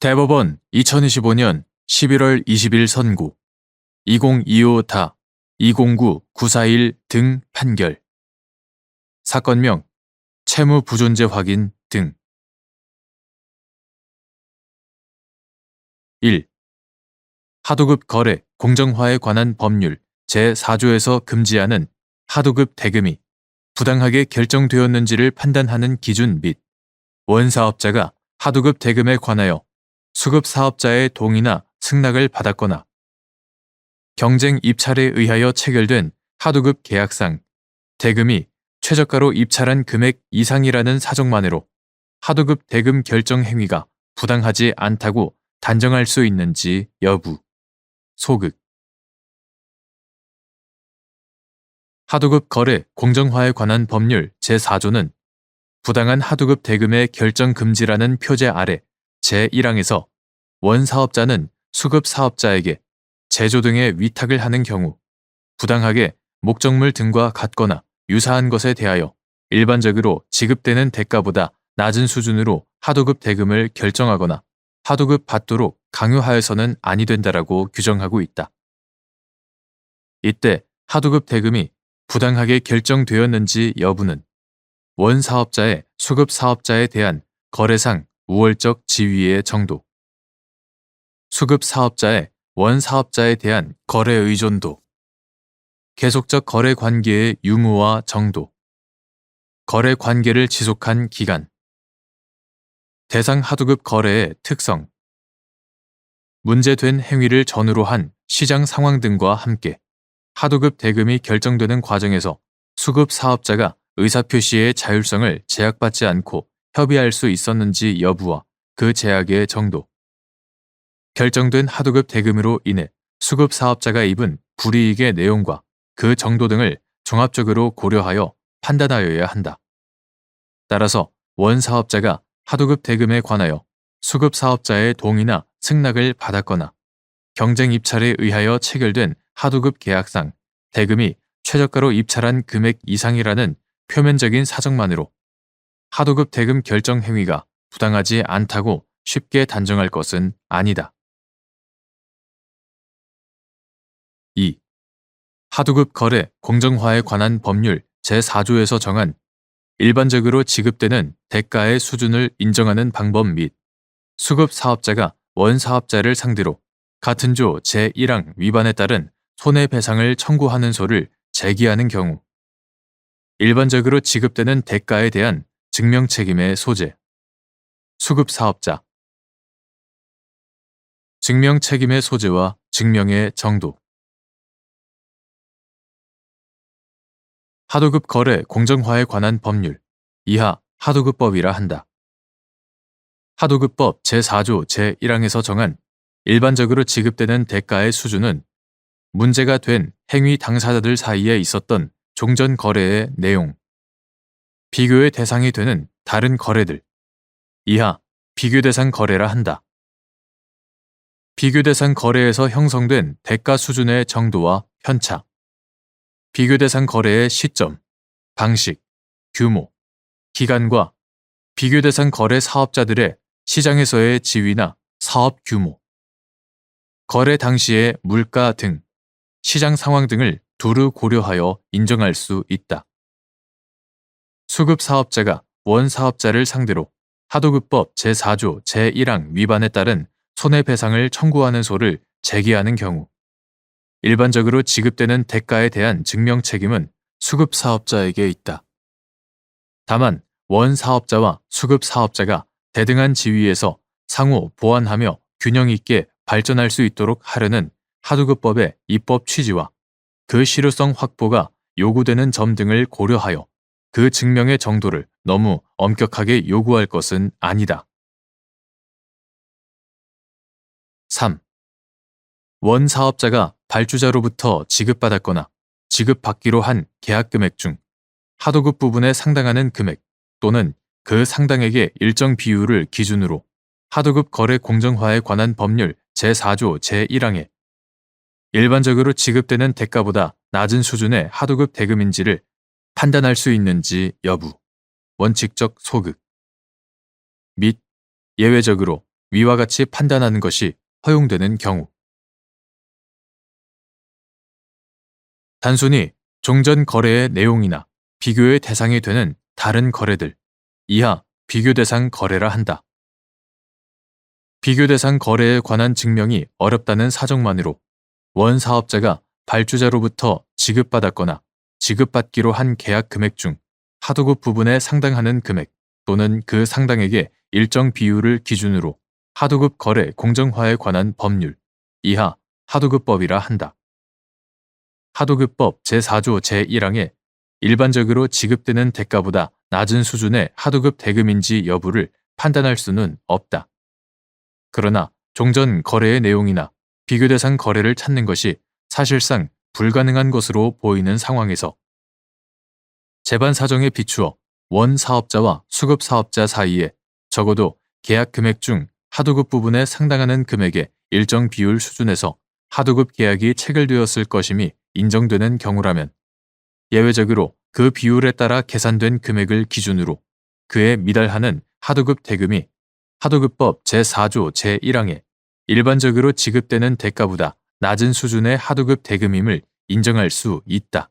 대법원 2025년 11월 20일 선고 2025다 209941 등 판결 사건명 채무 부존재 확인 등 1. 하도급 거래 공정화에 관한 법률 제4조에서 금지하는 하도급 대금이 부당하게 결정되었는지를 판단하는 기준 및 원사업자가 하도급 대금에 관하여 수급사업자의 동의나 승낙을 받았거나 경쟁 입찰에 의하여 체결된 하도급 계약상 대금이 최저가로 입찰한 금액 이상이라는 사정만으로 하도급 대금 결정 행위가 부당하지 않다고 단정할 수 있는지 여부. 소극. 하도급 거래 공정화에 관한 법률 제4조는 부당한 하도급 대금의 결정 금지라는 표제 아래 제1항에서 원사업자는 수급사업자에게 제조 등의 위탁을 하는 경우 부당하게 목적물 등과 같거나 유사한 것에 대하여 일반적으로 지급되는 대가보다 낮은 수준으로 하도급 대금을 결정하거나 하도급 받도록 강요하여서는 아니 된다라고 규정하고 있다. 이때 하도급 대금이 부당하게 결정되었는지 여부는 원사업자의 수급사업자에 대한 거래상 우월적 지위의 정도, 수급사업자의 원사업자에 대한 거래 의존도, 계속적 거래 관계의 유무와 정도, 거래 관계를 지속한 기간, 대상 하도급 거래의 특성, 문제된 행위를 전후로 한 시장 상황 등과 함께 하도급 대금이 결정되는 과정에서 수급사업자가 의사표시의 자율성을 제약받지 않고 협의할 수 있었는지 여부와 그 제약의 정도, 결정된 하도급 대금으로 인해 수급사업자가 입은 불이익의 내용과 그 정도 등을 종합적으로 고려하여 판단하여야 한다. 따라서 원사업자가 하도급 대금에 관하여 수급사업자의 동의나 승낙을 받았거나 경쟁 입찰에 의하여 체결된 하도급 계약상 대금이 최저가로 입찰한 금액 이상이라는 표면적인 사정만으로 하도급 대금 결정 행위가 부당하지 않다고 쉽게 단정할 것은 아니다. 2. 하도급 거래 공정화에 관한 법률 제4조에서 정한 일반적으로 지급되는 대가의 수준을 인정하는 방법 및 수급사업자가 원사업자를 상대로 같은 조 제1항 위반에 따른 손해배상을 청구하는 소를 제기하는 경우 일반적으로 지급되는 대가에 대한 증명책임의 소재, 수급사업자, 증명책임의 소재와 증명의 정도, 하도급 거래 공정화에 관한 법률, 이하 하도급법이라 한다. 하도급법 제4조 제1항에서 정한 일반적으로 지급되는 대가의 수준은 문제가 된 행위 당사자들 사이에 있었던 종전 거래의 내용, 비교의 대상이 되는 다른 거래들, 이하 비교 대상 거래라 한다. 비교 대상 거래에서 형성된 대가 수준의 정도와 편차, 비교 대상 거래의 시점, 방식, 규모, 기간과 비교 대상 거래 사업자들의 시장에서의 지위나 사업 규모, 거래 당시의 물가 등 시장 상황 등을 두루 고려하여 인정할 수 있다. 수급사업자가 원사업자를 상대로 하도급법 제4조 제1항 위반에 따른 손해배상을 청구하는 소를 제기하는 경우 일반적으로 지급되는 대가에 대한 증명 책임은 수급사업자에게 있다. 다만 원사업자와 수급사업자가 대등한 지위에서 상호 보완하며 균형 있게 발전할 수 있도록 하려는 하도급법의 입법 취지와 그 실효성 확보가 요구되는 점 등을 고려하여 그 증명의 정도를 너무 엄격하게 요구할 것은 아니다. 3. 원사업자가 발주자로부터 지급받았거나 지급받기로 한 계약금액 중 하도급 부분에 상당하는 금액 또는 그 상당액의 일정 비율을 기준으로 하도급 거래 공정화에 관한 법률 제4조 제1항에 일반적으로 지급되는 대가보다 낮은 수준의 하도급 대금인지를 판단할 수 있는지 여부, 원칙적 소극 및 예외적으로 위와 같이 판단하는 것이 허용되는 경우. 단순히 종전 거래의 내용이나 비교의 대상이 되는 다른 거래들, 이하 비교 대상 거래라 한다. 비교 대상 거래에 관한 증명이 어렵다는 사정만으로 원 사업자가 발주자로부터 지급받았거나 지급받기로 한 계약 금액 중 하도급 부분에 상당하는 금액 또는 그 상당액의 일정 비율을 기준으로 하도급 거래 공정화에 관한 법률, 이하 하도급법이라 한다. 하도급법 제4조 제1항에 일반적으로 지급되는 대가보다 낮은 수준의 하도급 대금인지 여부를 판단할 수는 없다. 그러나 종전 거래의 내용이나 비교 대상 거래를 찾는 것이 사실상 불가능한 것으로 보이는 상황에서 재반 사정에 비추어 원 사업자와 수급 사업자 사이에 적어도 계약 금액 중 하도급 부분에 상당하는 금액의 일정 비율 수준에서 하도급 계약이 체결되었을 것임이 인정되는 경우라면 예외적으로 그 비율에 따라 계산된 금액을 기준으로 그에 미달하는 하도급 대금이 하도급법 제4조 제1항에 일반적으로 지급되는 대가보다 낮은 수준의 하도급 대금임을 인정할 수 있다.